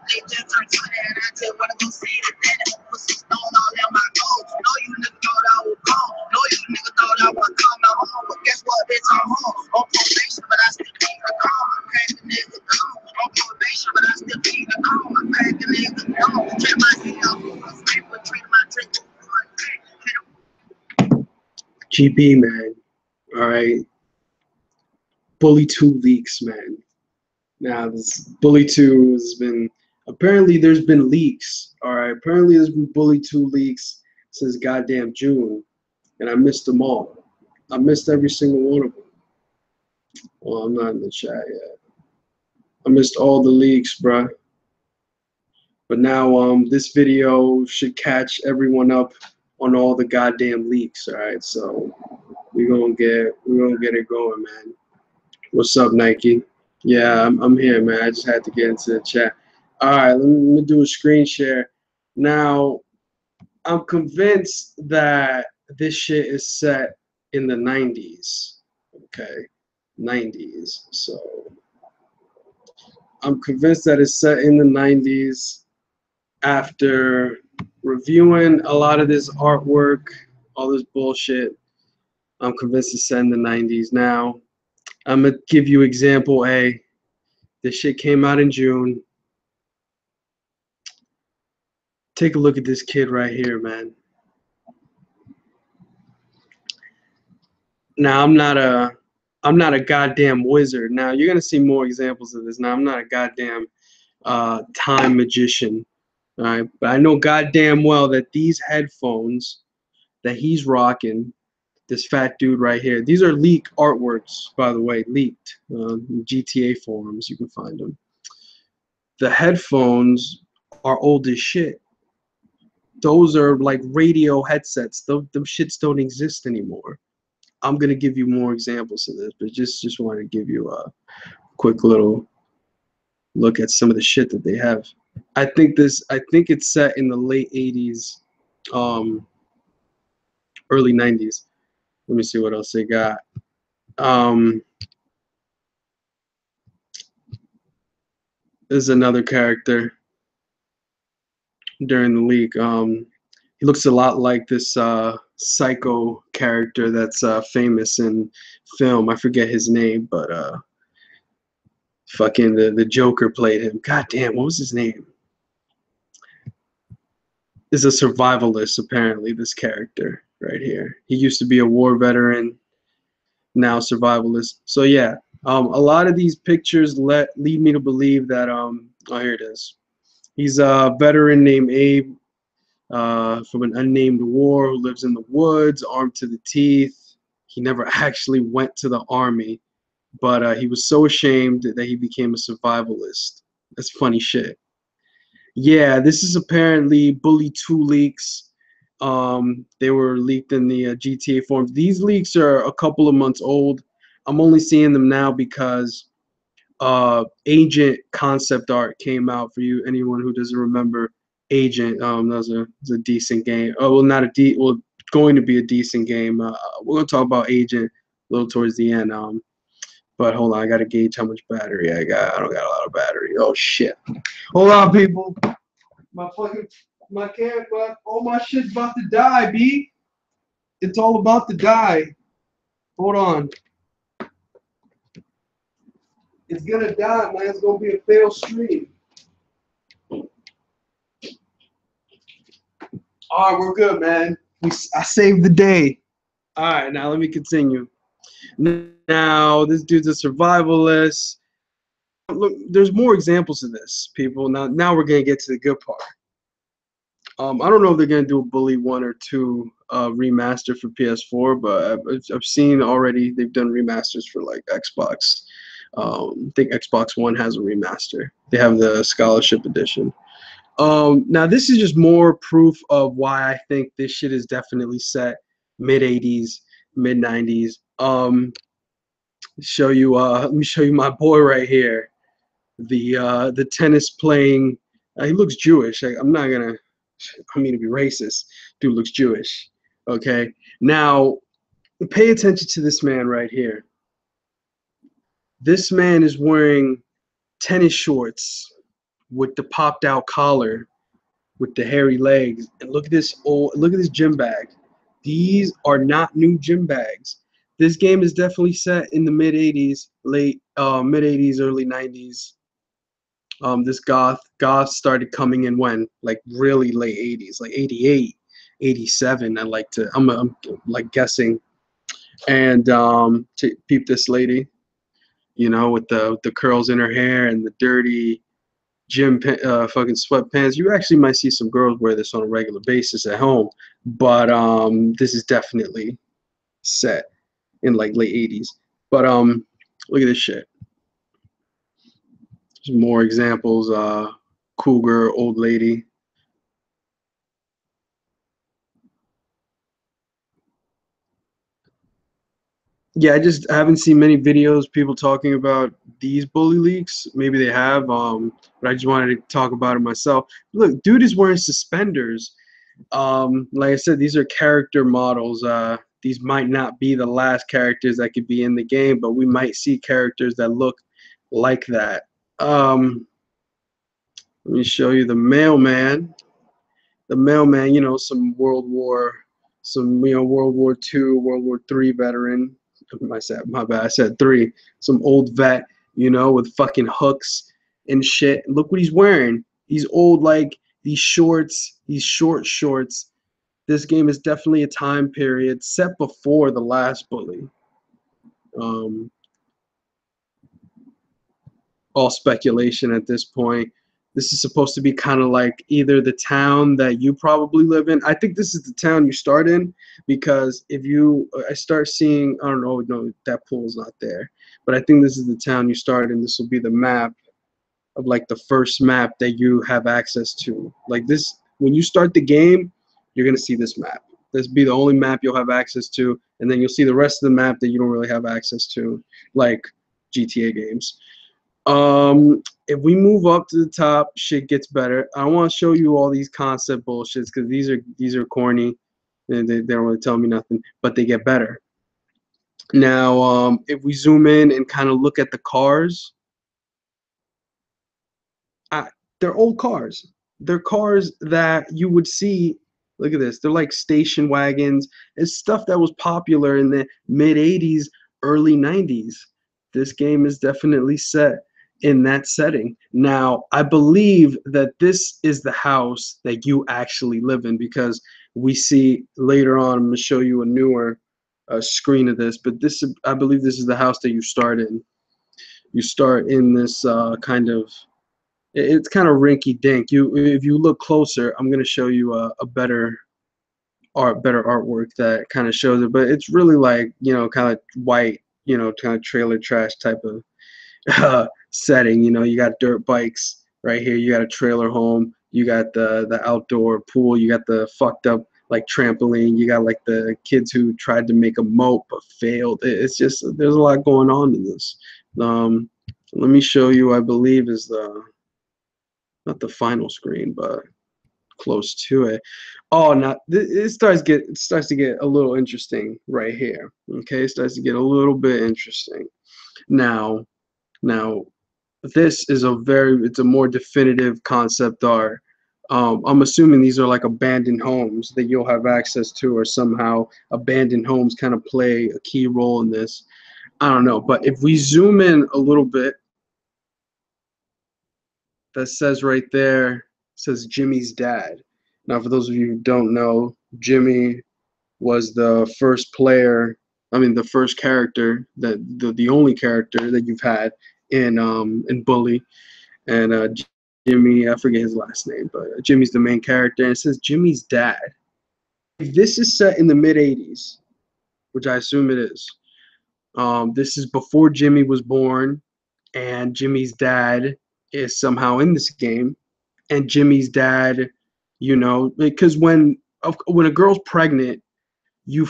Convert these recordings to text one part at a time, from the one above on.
They just turned 20 and I just wanna go see the daddy. Put some stone all in my gold. No, you nigga thought I was gone. No, you nigga thought I was coming home. But guess what, bitch, I'm home. On probation, but I still keep the calm. I'm cracking niggas gone. On probation, but I still keep the calm. I'm cracking niggas gone. Trade my heat up for a paper, trade my drink for a drink. GP, man. All right. Bully 2 leaks, man. Now, this Bully 2 has been, apparently there's been leaks, all right? Apparently there's been Bully 2 leaks since goddamn June, and I missed them all. I missed every single one of them. Well, I'm not in the chat yet. I missed all the leaks, bruh. But now, this video should catch everyone up on all the goddamn leaks, all right? So we're gonna get it going, man. What's up, Nike? Yeah, I'm here, man. I just had to get into the chat. All right, let me do a screen share. Now, I'm convinced that this shit is set in the 90s. Okay, 90s. So I'm convinced that it's set in the 90s after reviewing a lot of this artwork, all this bullshit. I'm convinced it's set in the 90s. Now, I'm going to give you example A. This shit came out in June. Take a look at this kid right here, man. Now, I'm not a goddamn wizard. Now, you're going to see more examples of this. Now, I'm not a goddamn time magician. All right? But I know goddamn well that these headphones that he's rocking, this fat dude right here, these are leaked artworks, by the way, leaked. GTA forums, you can find them. The headphones are old as shit. Those are like radio headsets. Them shits don't exist anymore. I'm gonna give you more examples of this, but just wanted to give you a quick little look at some of the shit that they have. I think it's set in the late 80s, early 90s. Let me see what else they got. There's another character during the leak. He looks a lot like this psycho character that's famous in film. I forget his name, but fucking the Joker played him. God damn, what was his name? Is a survivalist, apparently, this character right here. He used to be a war veteran, now survivalist. So yeah, a lot of these pictures lead me to believe that oh, here it is. He's a veteran named Abe from an unnamed war who lives in the woods, armed to the teeth. He never actually went to the army, but he was so ashamed that he became a survivalist. That's funny shit. Yeah, this is apparently Bully 2 leaks. They were leaked in the GTA forums. These leaks are a couple of months old. I'm only seeing them now because Agent concept art came out for you. Anyone who doesn't remember Agent, that was a decent game. Oh, well, not a well, going to be a decent game. We're gonna talk about Agent a little towards the end. But hold on, I gotta gauge how much battery I got. I don't got a lot of battery. Oh shit! Hold on, people. My camera, all my shit's about to die, B. It's all about to die. Hold on. It's gonna die, man. It's gonna be a fail stream. All right, we're good, man. I saved the day. All right, now let me continue. Now, this dude's a survivalist. Look, there's more examples of this, people. Now we're gonna get to the good part. I don't know if they're gonna do a Bully 1 or 2 remaster for PS4, but I've seen already they've done remasters for like Xbox. I think Xbox One has a remaster. They have the Scholarship Edition. Now this is just more proof of why I think this shit is definitely set mid 80s, mid 90s. Show you let me show you my boy right here, the tennis playing. He looks Jewish. I'm not gonna, I mean to be racist. Dude looks Jewish. Okay, now pay attention to this man right here. This man is wearing tennis shorts with the popped out collar, with the hairy legs. And look at this gym bag. These are not new gym bags. This game is definitely set in the mid 80s, late mid 80s, early 90s. This goth started coming in when, like, really late 80s, like 88, 87. I'm like guessing. And to peep this lady, with the curls in her hair and the dirty fucking sweatpants. You actually might see some girls wear this on a regular basis at home, but this is definitely set in like late 80s. But look at this shit. Some more examples. Cougar, old lady. Yeah, I haven't seen many videos people talking about these bully leaks. Maybe they have, but I just wanted to talk about it myself. Look, dude is wearing suspenders. Like I said, these are character models. These might not be the last characters that could be in the game, but we might see characters that look like that. Let me show you the mailman. The mailman, some World War II, World War III veteran. My bad, I said three. Some old vet, with fucking hooks and shit. Look what he's wearing. He's old, like these shorts, these short shorts. This game is definitely a time period set before the last bully. Um, all speculation at this point. This is supposed to be kind of like either the town that you probably live in. I think this is the town you start in, because I start seeing, I don't know, no, that pool's not there, but I think this is the town you start in. This will be the map of like the first map that you have access to. Like this, when you start the game, you're gonna see this map. This will be the only map you'll have access to, and then you'll see the rest of the map that you don't really have access to, like GTA games. If we move up to the top, shit gets better. I want to show you all these concept bullshits because these are corny and they don't really tell me nothing, but they get better. Now, if we zoom in and kind of look at the cars, I, they're old cars. They're cars that you would see. Look at this. They're like station wagons. It's stuff that was popular in the mid 80s, early 90s. This game is definitely set in that setting. Now, I believe that this is the house that you actually live in, because we see later on, I'm going to show you a newer screen of this, but I believe this is the house that you start in. You start in this it's kind of rinky dink. If you look closer, I'm gonna show you a better artwork that kind of shows it. But it's really like, kind of white, kind of trailer trash type of setting. You got dirt bikes right here. You got a trailer home. You got the outdoor pool. You got the fucked up like trampoline. You got like the kids who tried to make a moat but failed. It's just, there's a lot going on in this. Um, Let me show you. I believe is the not the final screen, but close to it. Oh, now it starts to get a little interesting right here. Okay, it starts to get a little bit interesting. Now, now this is it's a more definitive concept art. I'm assuming these are like abandoned homes that you'll have access to, or somehow abandoned homes kind of play a key role in this. I don't know, but if we zoom in a little bit, that says right there, says Jimmy's dad. Now, for those of you who don't know, Jimmy was the first player, I mean, the first character, the only character that you've had in Bully. And Jimmy, I forget his last name, but Jimmy's the main character. And it says Jimmy's dad. If this is set in the mid 80s, which I assume it is, this is before Jimmy was born, and Jimmy's dad is somehow in this game. And Jimmy's dad, because when a girl's pregnant, you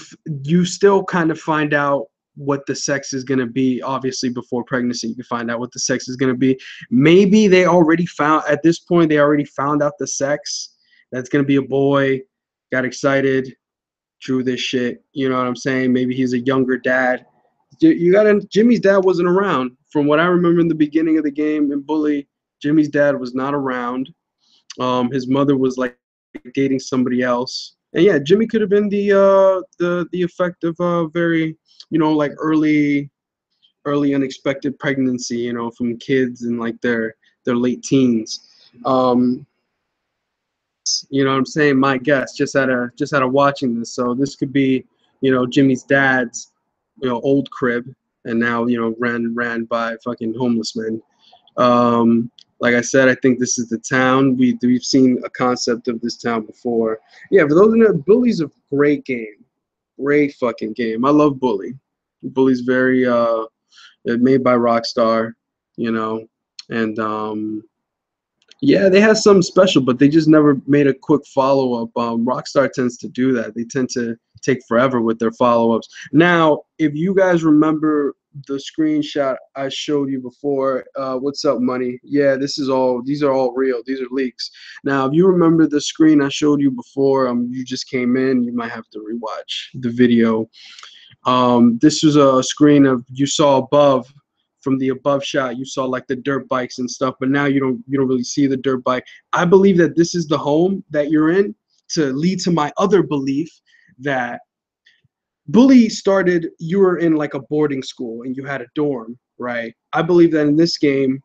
still kind of find out what the sex is going to be. Obviously, before pregnancy, you can find out what the sex is going to be. Maybe at this point they already found out the sex, that's going to be a boy, got excited, drew this shit, you know what I'm saying? Maybe he's a younger dad. Jimmy's dad wasn't around. From what I remember in the beginning of the game in Bully, Jimmy's dad was not around. His mother was like dating somebody else, and yeah, Jimmy could have been the effect of a very, like early unexpected pregnancy, from kids in like their late teens. Um, you know what I'm saying? My guess, just out of watching this. So this could be, Jimmy's dad's, old crib, and now, ran by fucking homeless men. Like I said, I think this is the town. We've seen a concept of this town before. Yeah, for those who know, Bully's a great game. Great fucking game. I love Bully. Bully's very made by Rockstar, you know, and yeah, they had something special, but they just never made a quick follow up. Rockstar tends to do that. They tend to take forever with their follow ups. Now, if you guys remember the screenshot I showed you before, what's up, money? Yeah, these are all real. These are leaks. Now, if you remember the screen I showed you before, you just came in, you might have to rewatch the video. This was a screen of you saw above from the above shot you saw like the dirt bikes and stuff, but now you don't really see the dirt bike. I believe that this is the home that you're in, to lead to my other belief that Bully started, you were in like a boarding school and you had a dorm, right? I believe that in this game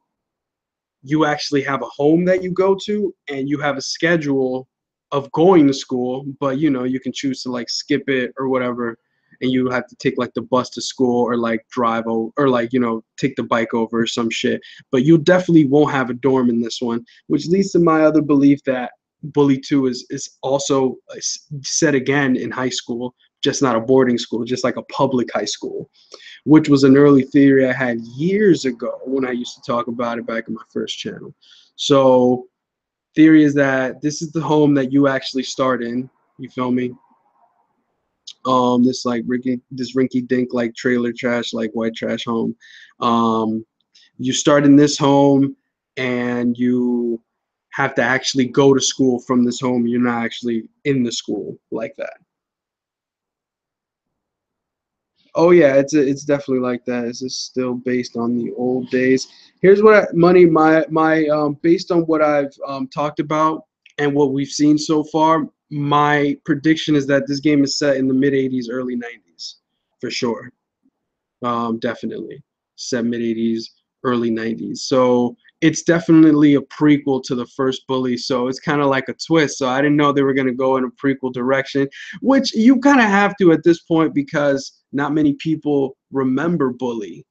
you actually have a home that you go to and you have a schedule of going to school, but you can choose to like skip it or whatever, and you have to take like the bus to school or like drive over or like take the bike over or some shit. But you definitely won't have a dorm in this one, which leads to my other belief that Bully 2 is also set again in high school, just not a boarding school, just like a public high school, which was an early theory I had years ago when I used to talk about it back in my first channel. So theory is that this is the home that you actually start in. You feel me? This like this rinky dink like trailer trash, like white trash home. Um, you start in this home and you have to actually go to school from this home. You're not actually in the school like that. Oh yeah, it's definitely like that. It's just still based on the old days. Here's what money my based on what I've talked about and what we've seen so far. My prediction is that this game is set in the mid '80s, early '90s, for sure. Definitely set mid '80s, early '90s. So it's definitely a prequel to the first Bully. So it's kind of like a twist. So I didn't know they were gonna go in a prequel direction, which you kind of have to at this point because not many people remember Bully.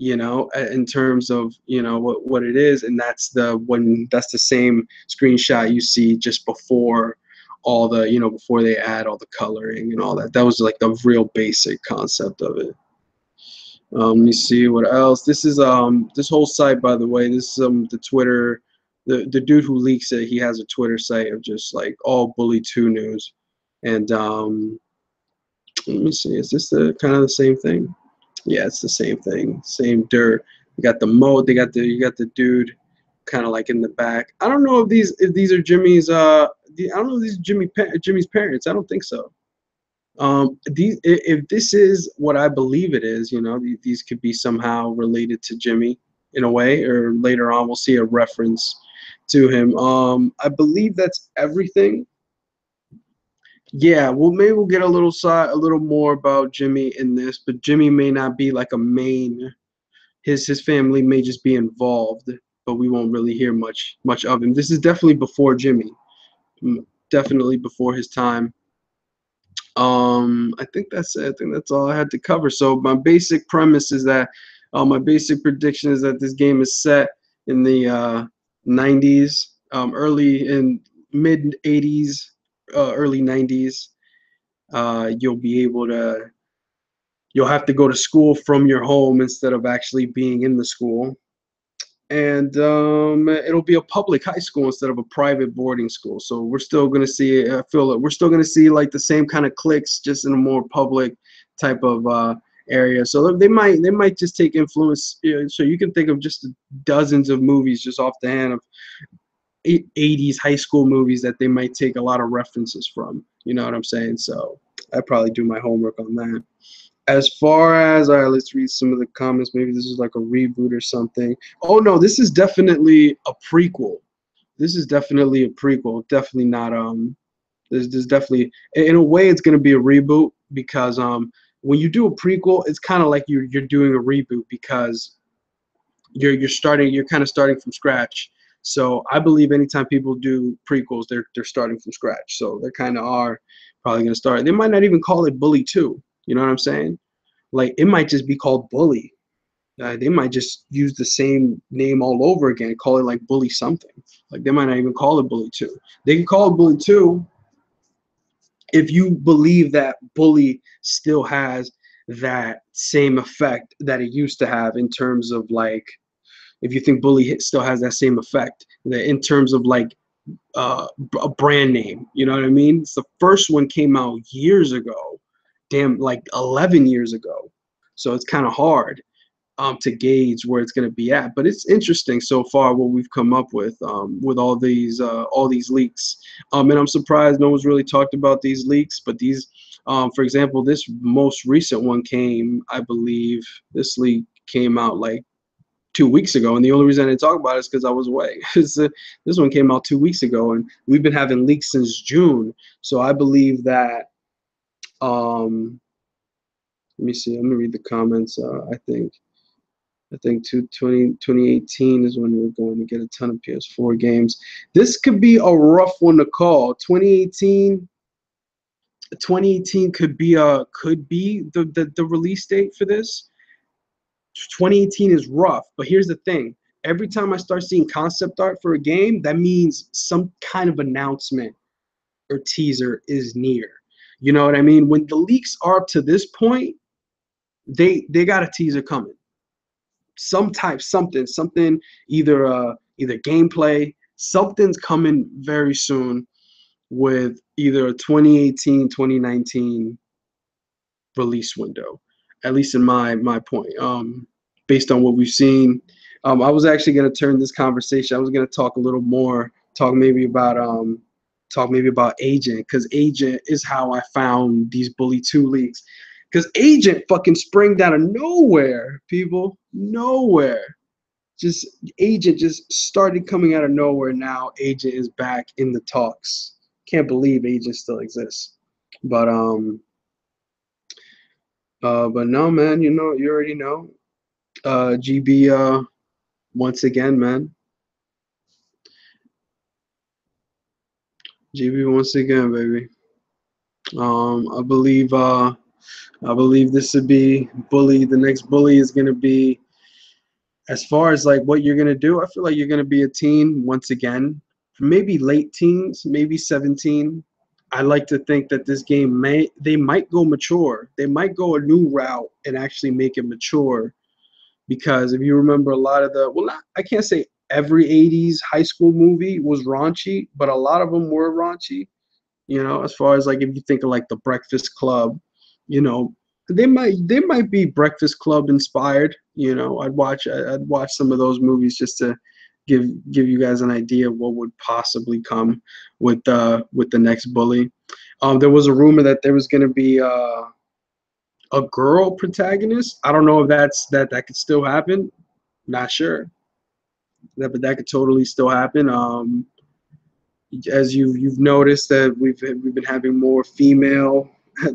In terms of what it is, and that's the same screenshot you see just before all the before they add all the coloring and all that. That was like the real basic concept of it. Let me see what else. This is this whole site, by the way. This is the Twitter. The dude who leaks it, he has a Twitter site of just like all Bully 2 news. And let me see. Is this the kind of the same thing? Yeah, it's the same thing. Same dirt. You got the mode. You got the dude kind of like in the back. I don't know if these are Jimmy's I don't know if these are Jimmy's parents. I don't think so. If this is what I believe it is, these could be somehow related to Jimmy in a way, or later on we'll see a reference to him. I believe that's everything. Yeah, well, maybe we'll get a little more about Jimmy in this, but Jimmy may not be like a main. His family may just be involved, but we won't really hear much of him. This is definitely before Jimmy, definitely before his time. I think that's it. I think that's all I had to cover. So my basic premise is that, my basic prediction is that this game is set in the 90s, early in mid 80s, early 90s. You'll have to go to school from your home instead of actually being in the school, and it'll be a public high school instead of a private boarding school. So we're still gonna see. I feel like we're still gonna see like the same kind of cliques, just in a more public type of area. So they might just take influence. So you can think of just dozens of movies just off the hand of '80s high school movies that they might take a lot of references from. You know what I'm saying? So I probably do my homework on that. As far as, all right, let's read some of the comments. Maybe this is like a reboot or something. Oh no, this is definitely a prequel. This is definitely a prequel. Definitely not there's definitely, in a way, it's going to be a reboot because when you do a prequel, it's kind of like you're doing a reboot because you're kind of starting from scratch. So I believe anytime people do prequels, they're starting from scratch. So they kind of are probably going to start. They might not even call it Bully 2. You know what I'm saying? Like it might just be called Bully. They might just use the same name all over again, call it like Bully something. Like they might not even call it Bully 2. They can call it Bully 2 if you believe that Bully still has that same effect that it used to have in terms of like, if you think Bully still has that same effect that in terms of like a brand name, you know what I mean? It's the first one came out years ago, damn, like 11 years ago. So it's kind of hard to gauge where it's going to be at. But it's interesting so far what we've come up with all these leaks. And I'm surprised no one's really talked about these leaks. But these, for example, this most recent one came, I believe, this leak came out like 2 weeks ago, and the only reason I didn't talk about it is because I was away. This one came out 2 weeks ago, and we've been having leaks since June. So I believe that. Let me see. Let me read the comments. I think 2018 is when we're going to get a ton of PS4 games. This could be a rough one to call. 2018 could be the release date for this. 2018 is rough, but here's the thing. Every time I start seeing concept art for a game, that means some kind of announcement or teaser is near. You know what I mean? When the leaks are up to this point, they got a teaser coming. Some type, something, either gameplay, something's coming very soon with either a 2018, 2019 release window, at least in my point. Based on what we've seen, I was actually going to turn this conversation. I was going to talk a little more, talk maybe about Agent, because Agent is how I found these Bully 2 leaks. Because Agent fucking sprang out of nowhere, people, nowhere. Just Agent just started coming out of nowhere. Now Agent is back in the talks. Can't believe Agent still exists. But but no, man, you already know. GB, once again, man. GB once again, baby. I believe this would be Bully. The next Bully is gonna be, as far as like what you're gonna do. I feel like you're gonna be a teen once again, maybe late teens, maybe 17. I like to think that this game they might go mature. They might go a new route and actually make it mature, because if you remember a lot of I can't say every 80s high school movie was raunchy, but a lot of them were raunchy. As far as like if you think of like the Breakfast Club, you know, they might be Breakfast Club inspired. I'd watch some of those movies just to give you guys an idea of what would possibly come with the next Bully. There was a rumor that there was going to be a girl protagonist. I don't know if that could still happen. Not sure. But that could totally still happen. As you've noticed that we've been having more female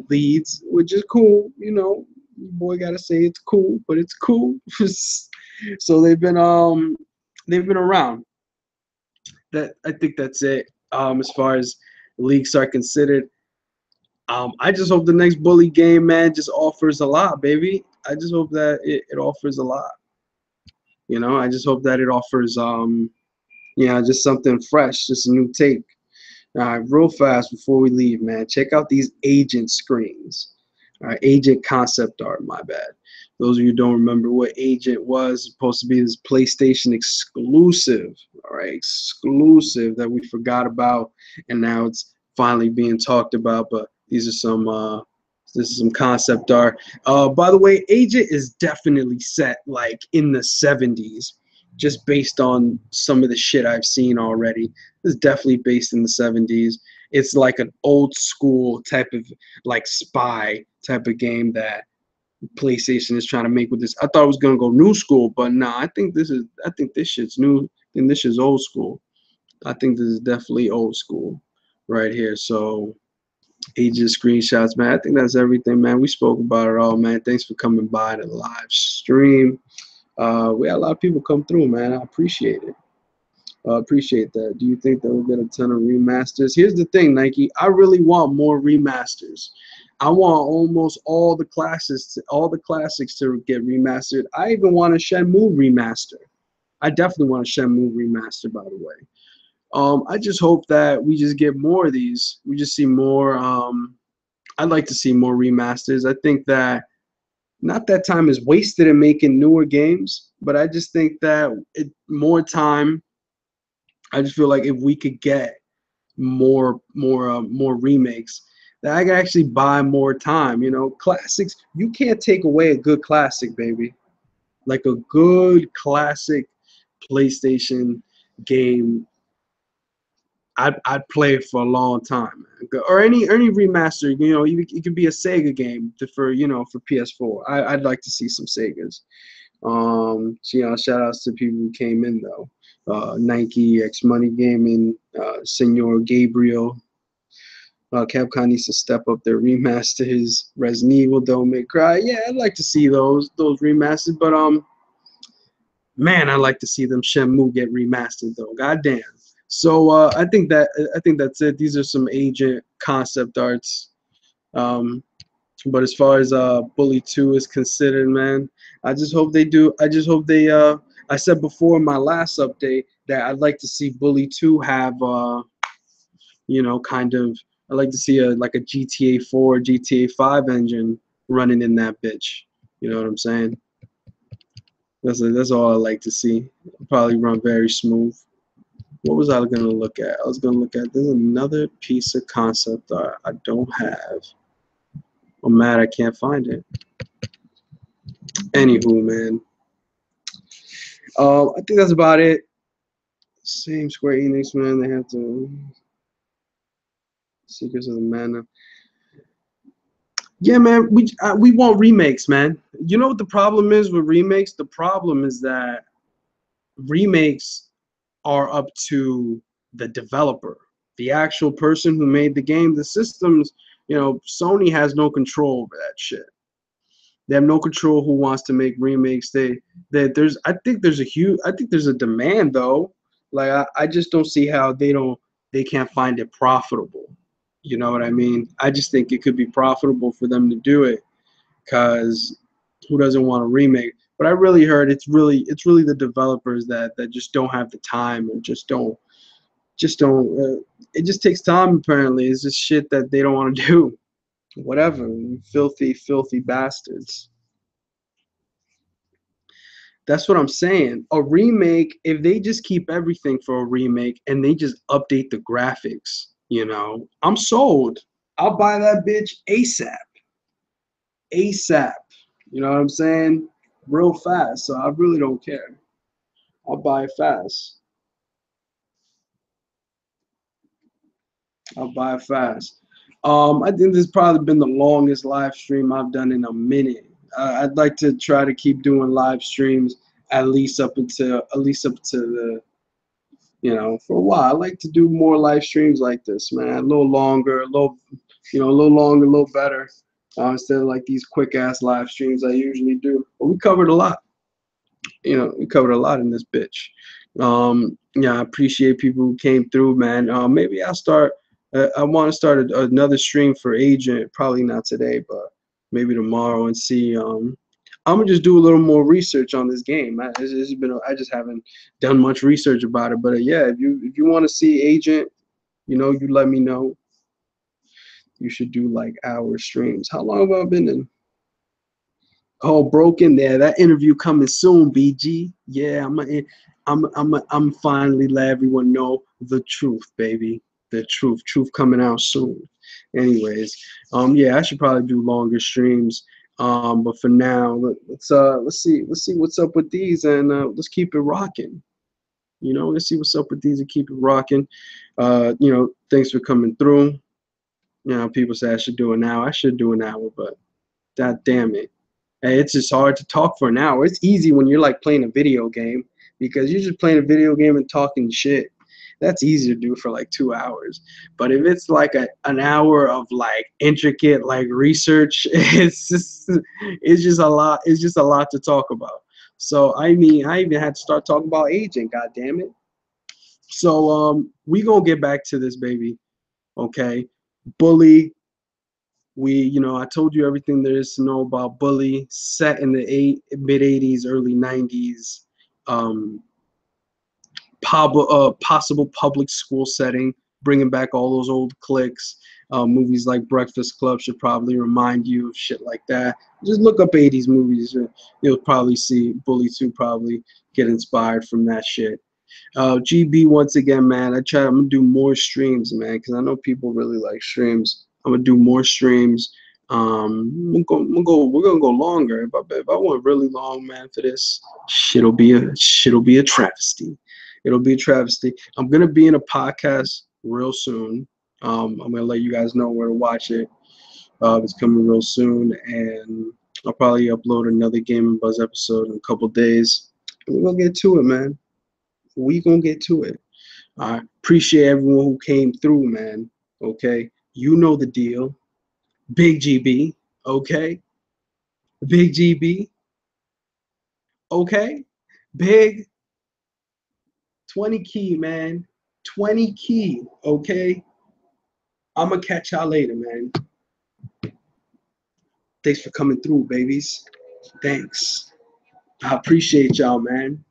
leads, which is cool. Boy, gotta say it's cool, but it's cool. So they've been around. That I think that's it. As far as leagues are considered, I just hope the next Bully game, man, just offers a lot, baby. I just hope that it offers a lot. I just hope that it offers yeah, just something fresh, just a new take. All right, real fast before we leave, man, check out these Agent screens. All right, Agent concept art, my bad. Those of you who don't remember what Agent was, supposed to be this PlayStation exclusive, all right, exclusive that we forgot about, and now it's finally being talked about. But these are some concept art. By the way, Agent is definitely set like in the 70s, just based on some of the shit I've seen already. It's definitely based in the 70s. It's like an old school type of like spy type of game that PlayStation is trying to make with this. I thought it was gonna go new school, but nah, I think this shit's new. And this is old school. I think this is definitely old school right here. So agent screenshots, man. I think that's everything, man. We spoke about it all, man. Thanks for coming by the live stream. We had a lot of people come through, man. I appreciate it. Appreciate that. Do you think that we'll get a ton of remasters? Here's the thing, Nike. I really want more remasters. I want almost all the classics to get remastered. I even want a Shenmue remaster. I definitely want a Shenmue remaster, by the way. I just hope that we just get more of these. We just see more. I'd like to see more remasters. I think that not that time is wasted in making newer games, but I just think that more time. I just feel like if we could get more remakes, that I could actually buy more time. You know, classics. You can't take away a good classic, baby. Like a good classic PlayStation game, I'd play it for a long time, man. Or any remaster. You know, it could be a Sega game for for PS4. I'd like to see some Segas. So, shout outs to people who came in though. Nike, X Money Gaming, Senor Gabriel. Capcom needs to step up their remasters. Resident Evil, Don't Make Cry. Yeah, I'd like to see those remastered, but man, I'd like to see them Shenmue get remastered though. Goddamn. So I think that's it. These are some agent concept arts. Um, but as far as Bully 2 is considered, man, I just hope they do. I just hope they. I said before in my last update that I'd like to see Bully 2 have kind of. I'd like to see like a GTA 4, GTA 5 engine running in that bitch. You know what I'm saying? That's all I like to see. Probably run very smooth. What was I gonna look at? I was gonna look at. There's another piece of concept art I don't have. I'm mad I can't find it. Anywho, man. I think that's about it. Same Square Enix, man. They have to Secrets of the Mana. Yeah, man. We want remakes, man. You know what the problem is with remakes? The problem is that remakes are up to the developer, the actual person who made the game. The systems, Sony has no control over that shit. They have no control who wants to make remakes. I think there's a demand though. Like I just don't see how they can't find it profitable. You know what I mean? I just think it could be profitable for them to do it because who doesn't want a remake? But I really heard it's really the developers that just don't have the time and just don't. It just takes time. Apparently, it's just shit that they don't want to do. Whatever, filthy, filthy bastards. That's what I'm saying. A remake, if they just keep everything for a remake and they just update the graphics, I'm sold. I'll buy that bitch ASAP. ASAP. You know what I'm saying? Real fast. So I really don't care. I'll buy it fast. I'll buy it fast. I think this has probably been the longest live stream I've done in a minute. I'd like to try to keep doing live streams at least up to the for a while. I like to do more live streams like this, man. A little longer, a little better. Instead of like these quick ass live streams I usually do. But we covered a lot. We covered a lot in this bitch. Yeah, I appreciate people who came through, man. Maybe I'll start. I want to start another stream for Agent. Probably not today, but maybe tomorrow and see. I'm gonna just do a little more research on this game. I just haven't done much research about it. But yeah, if you want to see Agent, you let me know. You should do like hour streams. How long have I been in? Oh, broken there. That interview coming soon, BG. Yeah, I'm finally let everyone know the truth, baby. The truth. Truth coming out soon. Anyways, yeah, I should probably do longer streams. But for now, let's see what's up with these, and let's keep it rocking. Let's see what's up with these and keep it rocking. Thanks for coming through. People say I should do an hour. I should do an hour, but god damn it. And it's just hard to talk for an hour. It's easy when you're like playing a video game because you're just playing a video game and talking shit. That's easy to do for like 2 hours. But if it's like an hour of like intricate like research, it's just a lot. It's just a lot to talk about. So I mean, I even had to start talking about aging. God damn it. So we gonna get back to this, baby. Okay, Bully. I told you everything there is to know about Bully. Set in the mid '80s, early '90s. Um, possible public school setting, bringing back all those old cliques. Movies like Breakfast Club should probably remind you of shit like that. Just look up '80s movies. You'll probably see Bully 2 probably get inspired from that shit. GB once again, man. I'm gonna do more streams, man, because I know people really like streams. I'm gonna do more streams. We're gonna go longer. If I went really long, man, for this, shit'll be a travesty. It'll be a travesty. I'm gonna be in a podcast real soon. I'm gonna let you guys know where to watch it. It's coming real soon, and I'll probably upload another Game and Buzz episode in a couple days. And we're gonna get to it, man. We gonna get to it. I appreciate everyone who came through, man. Okay, you know the deal. Big GB, okay? Big GB, okay? Big 20 key, man. 20 key, okay? I'm gonna catch y'all later, man. Thanks for coming through, babies. Thanks. I appreciate y'all, man.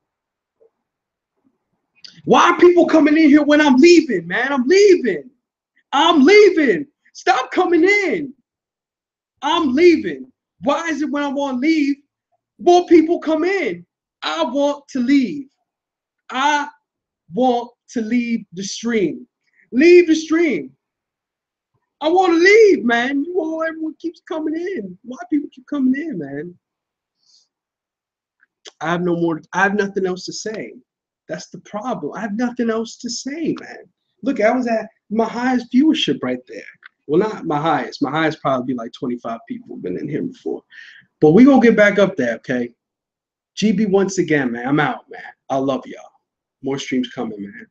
Why are people coming in here when I'm leaving, man? I'm leaving. I'm leaving. Stop coming in. I'm leaving. Why is it when I want to leave, more people come in? I want to leave. I want to leave the stream. Leave the stream. I want to leave, man. Everyone keeps coming in. Why people keep coming in, man? I have no more. I have nothing else to say. That's the problem. I have nothing else to say, man. Look, I was at my highest viewership right there. Well, not my highest. My highest probably be like 25 people been in here before. But we gonna get back up there, okay? GB once again, man. I'm out, man. I love y'all. More streams coming, man.